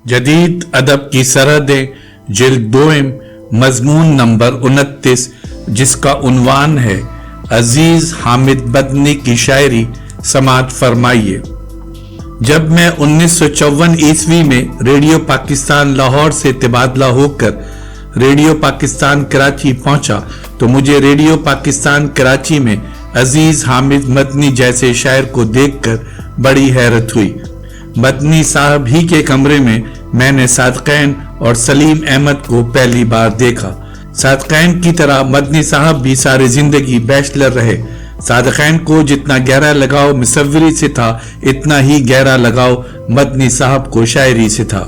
जदीद अदब की सरहदें जिल्द दोम मजमून नंबर 29, जिसका उन्वान है अजीज हामिद मदनी की शायरी समाअत फरमाइए। जब मैं 1954 ईस्वी में रेडियो पाकिस्तान लाहौर से तबादला होकर रेडियो पाकिस्तान कराची पहुंचा तो मुझे रेडियो पाकिस्तान कराची में अजीज हामिद मदनी जैसे शायर को देखकर बड़ी हैरत हुई। मदनी साहब ही के कमरे में मैंने सादकैन और सलीम अहमद को पहली बार देखा। सादकैन की तरह मदनी साहब भी सारी जिंदगी बैचलर रहे। सादकैन को जितना गहरा लगाव मुसव्विरी से था, इतना ही गहरा लगाव मदनी साहब को शायरी से था।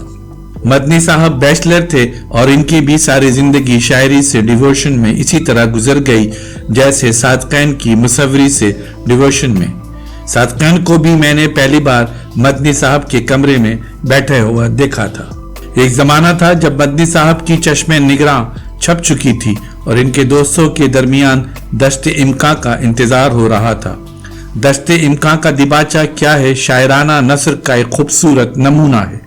मदनी साहब बैचलर थे और इनकी भी सारी जिंदगी शायरी से डिवोशन में इसी तरह गुजर गई जैसे सादकैन की मुसव्विरी से डिवोशन में। सादकैन को भी मैंने पहली बार मदनी साहब के कमरे में बैठे हुआ देखा था। एक जमाना था जब मदनी साहब की चश्मे निगरां छप चुकी थी और इनके दोस्तों के दरमियान दश्ते इम्का का इंतजार हो रहा था। दश्ते इम्का का दिबाचा क्या है, शायराना नस्र का एक खूबसूरत नमूना है।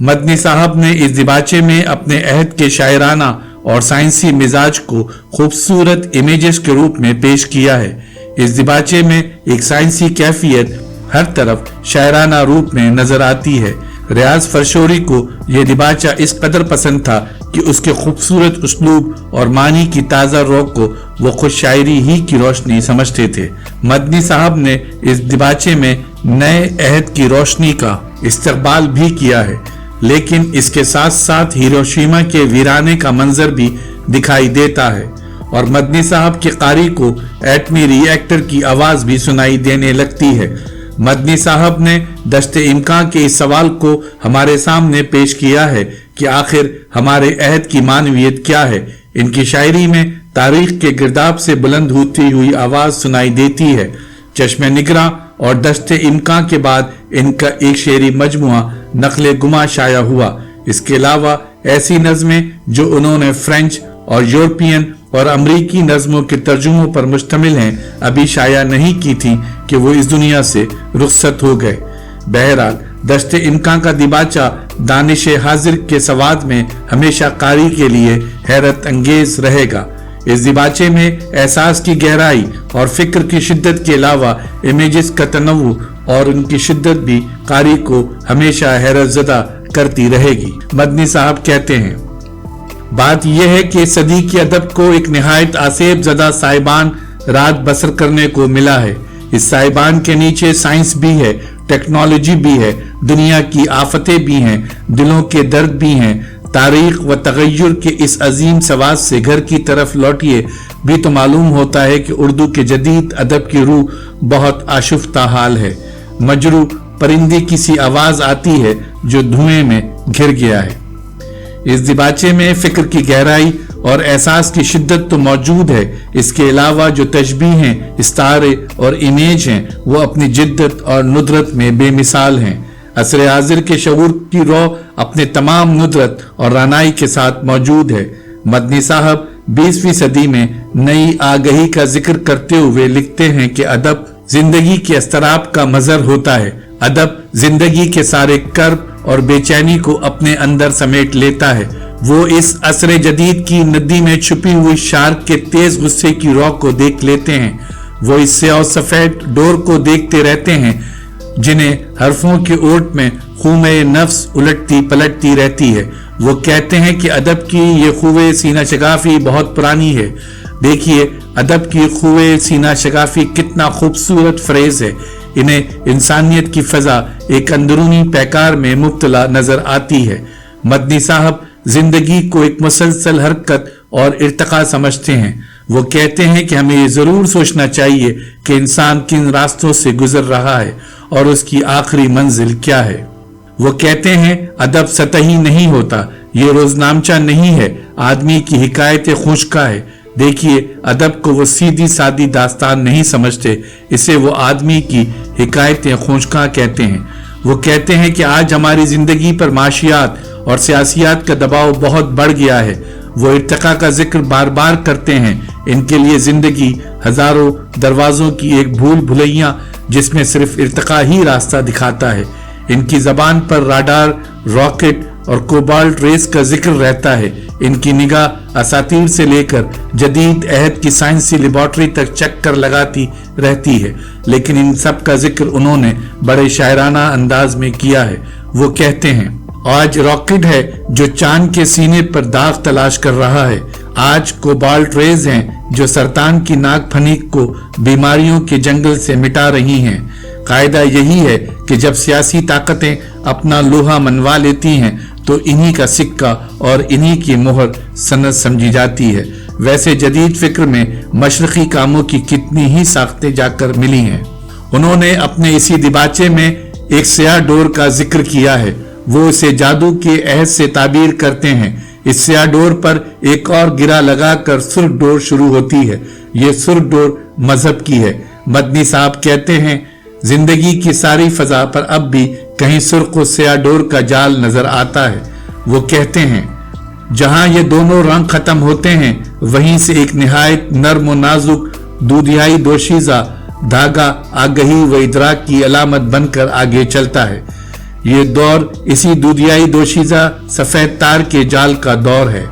मदनी साहब ने इस दिबाचे में अपने अहद के शायराना और साइंसी मिजाज को खूबसूरत इमेजेस के रूप में पेश किया है। इस दिबाचे में एक साइंसी कैफियत हर तरफ शायराना रूप में नजर आती है। रियाज फरशोरी को यह दिबाचा इस कदर पसंद था कि उसके खूबसूरत उसलूब और मानी की ताज़ा रौक को वो खुद शायरी ही की रोशनी समझते थे। मदनी साहब ने इस दिबाचे में नए अहद की रोशनी का इस्तकबाल भी किया है, लेकिन इसके साथ साथ हिरोशिमा के वीराने का मंजर भी दिखाई देता है और मदनी साहब के कारी को एटमी रिएक्टर की आवाज भी सुनाई देने लगती है। मदनी साहब ने दश्ते इम्का के इस सवाल को हमारे सामने पेश किया है कि आखिर हमारे अहद की मानवियत क्या है। इनकी शायरी में तारीख के गिरदाब से बुलंद होती हुई आवाज सुनाई देती है। चश्मे निगरां और दश्ते इम्का के बाद इनका एक शेरी मजमुआ नकले गुमा शाया हुआ। इसके अलावा ऐसी नज़में जो उन्होंने फ्रेंच और यूरोपियन और अमरीकी नज़मों के तर्जुमों पर मुश्तमिल हैं, अभी शाया नहीं की थी कि वो इस दुनिया से रुखसत हो गए। बहरहाल दश्ते इम्का का दिबाचा दानिश हाजिर के सवाद में हमेशा कारी के लिए हैरत अंगेज रहेगा। इस दिबाचे में एहसास की गहराई और फिक्र की शिद्दत के अलावा इमेजेस का तनव्वु और उनकी शिद्दत भी कारी को हमेशा हैरत ज़दा करती रहेगी। मदनी साहब कहते हैं, बात यह है कि सदी के अदब को एक निहायत आसेब ज़दा साइबान रात बसर करने को मिला है। इस साइबान के नीचे साइंस भी है, टेक्नोलॉजी भी है, दुनिया की आफतें भी हैं, दिलों के दर्द भी हैं। तारीख व तगय्युर के इस अजीम सवाद से घर की तरफ लौटिए भी तो मालूम होता है कि उर्दू के जदीद अदब की रूह बहुत आशुफ्ता हाल है। मजरू परिंदे की सी आवाज आती है जो धुएं में घिर गया है। इस दिबाचे में फिक्र की गहराई और एहसास की शिद्दत तो मौजूद है। इसके अलावा जो तशबीह हैं, इस्तारे और इमेज हैं, वो अपनी जिद्दत और नुदरत में बेमिसाल हैं। असर हाजिर के शऊर की रो अपने तमाम नुदरत और रानाई के साथ मौजूद है। मदनी साहब 20वीं सदी में नई आगही का जिक्र करते हुए लिखते हैं कि अदब जिंदगी के अस्तराब का मजहर होता है। अदब जिंदगी के सारे कर्ब और बेचैनी को अपने अंदर समेट लेता है। वो इस असरे जदीद की नदी में छुपी हुई शार्क के तेज गुस्से की रौक को देख लेते हैं। वो इस स्याह सफेद डोर को देखते रहते हैं जिन्हें हरफों के ओट में खूमे नफ्स उलटती पलटती रहती है। वो कहते हैं कि अदब की ये खूवे सीना शगाफी बहुत पुरानी है। देखिए अदब की खूवे सीना शगाफी कितना खूबसूरत फ्रेज है। इन्हें इंसानियत की फजा एक अंदरूनी पैकार में मुब्तला नजर आती है। मदनी साहब जिंदगी को एक मुसलसल हरकत और इर्तका समझते हैं। वो कहते हैं कि हमें ये जरूर सोचना चाहिए कि इंसान किन रास्तों से गुजर रहा है और उसकी आखिरी मंजिल क्या है। वो कहते हैं अदब सतही नहीं होता, ये रोजनामचा नहीं है, आदमी की हिकायत खुशका है। देखिए अदब को वो सीधी सादी दास्तान नहीं समझते, इसे वो आदमी की हिकायतें खुशका कहते हैं। वो कहते हैं कि आज हमारी जिंदगी पर माशियात और सियासियात का दबाव बहुत बढ़ गया है। वो इर्तिका का जिक्र बार बार करते हैं। इनके लिए जिंदगी हजारों दरवाजों की एक भूल भुलैया जिसमें सिर्फ इर्तिका ही रास्ता दिखाता है। इनकी जबान पर राडार, रॉकेट और कोबाल्ट रेस का जिक्र रहता है। इनकी निगाह असातीर से लेकर जदीद अहद की साइंसी लेबॉर्ट्री तक चक्कर लगाती रहती है, लेकिन इन सब का जिक्र उन्होंने बड़े शायराना अंदाज में किया है। वो कहते हैं, आज रॉकेट है जो चांद के सीने पर दाग तलाश कर रहा है। आज कोबाल्ट रेज हैं जो सरतान की नाक फनीक को बीमारियों के जंगल से मिटा रही हैं। कायदा यही है कि जब सियासी ताकतें अपना लोहा मनवा लेती हैं तो इन्हीं का सिक्का और इन्हीं की मोहर सनद समझी जाती है। वैसे जदीद फिक्र में मशरकी कामों की कितनी ही साख्तें जाकर मिली हैं। उन्होंने अपने इसी दिबाचे में एक स्याह डोर का जिक्र किया है। वो इसे जादू के अहद से ताबीर करते हैं। इस स्याह डोर पर एक और गिरा लगाकर सुर्ख डोर शुरू होती है। ये सुर्ख डोर मजहब की है। मदनी साहब कहते हैं, जिंदगी की सारी फजा पर अब भी कहीं सुर्ख और स्याह डोर का जाल नजर आता है। वो कहते हैं, जहां ये दोनों रंग खत्म होते हैं वहीं से एक निहायत नर्म और नाजुक दूधियाई दोशीजा धागा आगही व इदराक की अलामत बनकर आगे चलता है। ये दौर इसी दूधियाई दोशीजा सफेद तार के जाल का दौर है।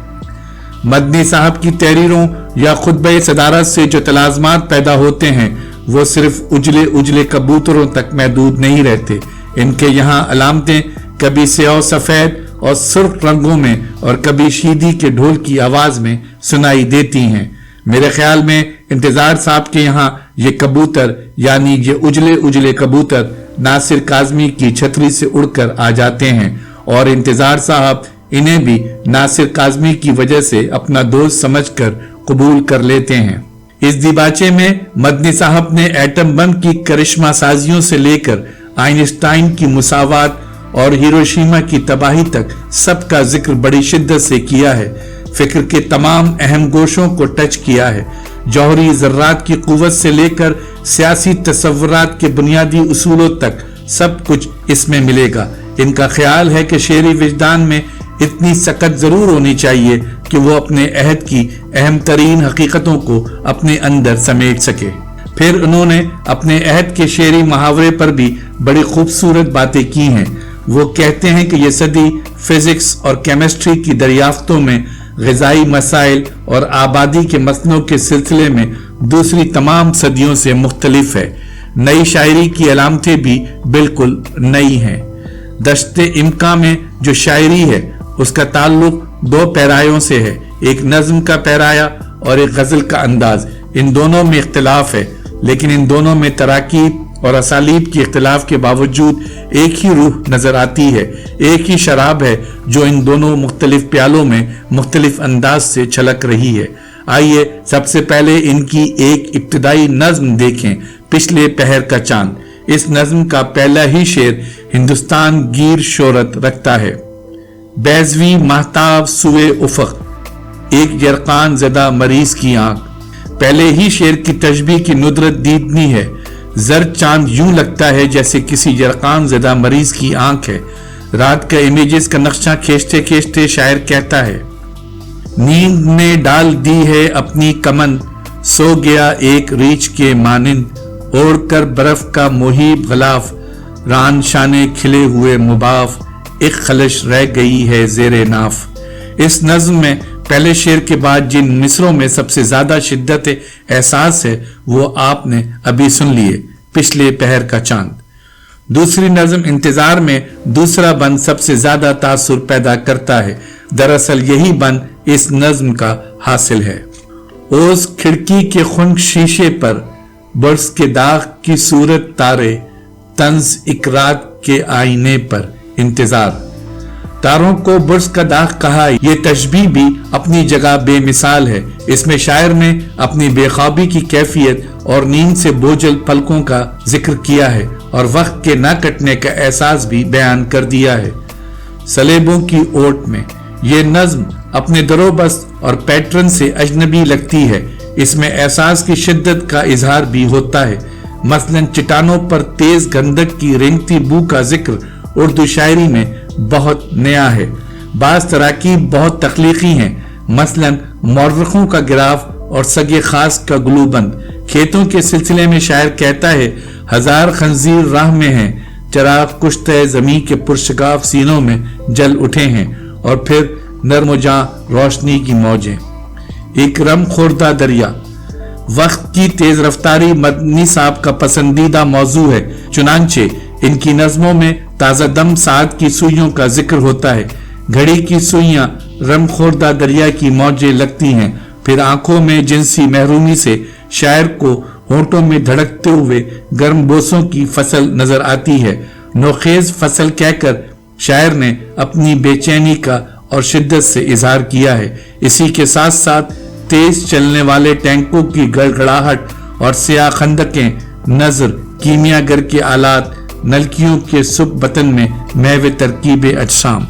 मदनी साहब की तहरीरों या खुतबे सदारत से जो तलाज़मात पैदा होते हैं वो सिर्फ उजले उजले कबूतरों तक महदूद नहीं रहते। इनके यहाँ अलामतें कभी स्याह सफेद और सुर्ख रंगों में और कभी शीदी के ढोल की आवाज में सुनाई देती हैं। मेरे ख्याल में इंतजार साहब के यहाँ ये कबूतर यानी ये उजले उजले कबूतर नासिर काज़मी की छतरी से उड़कर आ जाते हैं और इंतजार साहब इन्हें भी नासिर काज़मी की वजह से अपना दोस्त समझकर कबूल कर लेते हैं। इस दिबाचे में मदनी साहब ने एटम बम की करिश्मा साजियों से लेकर आइंस्टाइन की मुसावात और हिरोशिमा की तबाही तक सबका जिक्र बड़ी शिद्दत से किया है। फिक्र के तमाम अहम गोशों को टच किया है। जौहरी ज़र्रात की कुव्वत से लेकर सियासी तसव्वुरात के बुनियादी उसूलों तक सब कुछ इसमें मिलेगा। इनका ख्याल है कि शेरी विजदान में इतनी सकत जरूर होनी चाहिए कि वो अपने अहद की अहम तरीन हकीकतों को अपने अंदर समेट सके। फिर उन्होंने अपने अहद के शेरी मुहावरे पर भी बड़ी खूबसूरत बातें की हैं। वो कहते हैं कि ये सदी फिजिक्स और केमिस्ट्री की दरियाफ्तों में ग़िज़ाई मसाइल और आबादी के मसलों के सिलसिले में दूसरी तमाम सदियों से मुख्तलिफ है। नई शायरी की अलामतें भी बिल्कुल नई हैं। दश्ते इम्का में जो शायरी है उसका ताल्लुक दो पैरायों से है, एक नज्म का पैराया और एक गजल का अंदाज। इन दोनों में इख्तिलाफ है, लेकिन इन दोनों में तराकीब और असालीब के इख्तिलाफ के बावजूद एक ही रूह नजर आती है, एक ही शराब है जो इन दोनों मुख्तलिफ प्यालों में मुख्तलिफ अंदाज से छलक रही है। आइए सबसे पहले इनकी एक इब्तिदाई नज्म देखें, पिछले पहर का चांद। इस नज्म का पहला ही शेर हिंदुस्तान गिर शोहरत रखता है। बैजवी महताब सुए उफक, एक यरकान ज़दा मरीज की आंख। पहले ही शेर की तशबीह की नुदरत दीदनी है। जर्द चांद यूं लगता है जैसे किसी यरकान ज़दा मरीज की आंख है। रात का इमेजेस का नक्शा खींचते खींचते शायर कहता है, नींद में डाल दी है अपनी कमन, सो गया एक रीछ के मानिंद, ओढ़कर बर्फ का मोहीब गलाफ, रान शाने खिले हुए मुबाफ, एक खलश रह गई है जेरे नाफ। इस नज्म में पहले शेर के बाद जिन मिसरों में सबसे ज्यादा शिद्दत एहसास है वो आपने अभी सुन लिए, पिछले पहर का चांद। दूसरी नज्म इंतजार में दूसरा बंद सबसे ज्यादा तासुर पैदा करता है। दरअसल यही बंद इस नज्म का हासिल है। ओस खिड़की के खुनक शीशे पर, बर्स के दाग की सूरत तारे, तंज इकरात के आईने पर इंतजार। तारों को बुर्स का दाग कहा, ये तशबीह भी अपनी जगह बेमिसाल है। इसमें शायर ने अपनी बेख्वाबी की कैफियत और नींद से बोझल पलकों का जिक्र किया है और वक्त के न कटने का एहसास भी बयान कर दिया है। सलेबों की ओट में ये नज्म अपने दरोबस्त और पैटर्न से अजनबी लगती है। इसमें एहसास की शिद्दत का इजहार भी होता है। मसलन चट्टानों पर तेज गंधक की रेंगती बू का जिक्र उर्दू शायरी में बहुत नया है। बाज तराकीब बहुत तख्लीकी हैं। مثلاً مورخوں کا گراف اور سگے خاص کا گلو بند۔ کھیتوں کے سلسلے میں شاعر کہتا ہے، ہزار خنزیر راہ میں ہیں، چراغ کشتہ زمیں کے پرشگاف سینوں میں جل اٹھے ہیں، اور پھر نرم و جاں روشنی کی موجیں۔ ایک رم خوردہ دریا۔ وقت کی تیز رفتاری مدنی صاحب کا پسندیدہ موضوع ہے، چنانچہ ان کی نظموں میں تازہ دم ساعت کی سوئیوں کا ذکر ہوتا ہے۔ گھڑی کی سوئیاں رم خوردہ دریا کی موجیں لگتی ہیں، پھر آنکھوں میں جنسی محرومی سے شاعر کو ہونٹوں میں دھڑکتے ہوئے گرم بوسوں کی فصل نظر آتی ہے۔ نوخیز فصل کہہ کر شاعر نے اپنی بے چینی کا اور شدت سے اظہار کیا ہے۔ اسی کے ساتھ ساتھ تیز چلنے والے ٹینکوں کی گڑگڑاہٹ اور سیاہ خندقیں نظر، کیمیا گر کے آلات، نلکیوں کے سب بطن میں محو ترکیب اجسام۔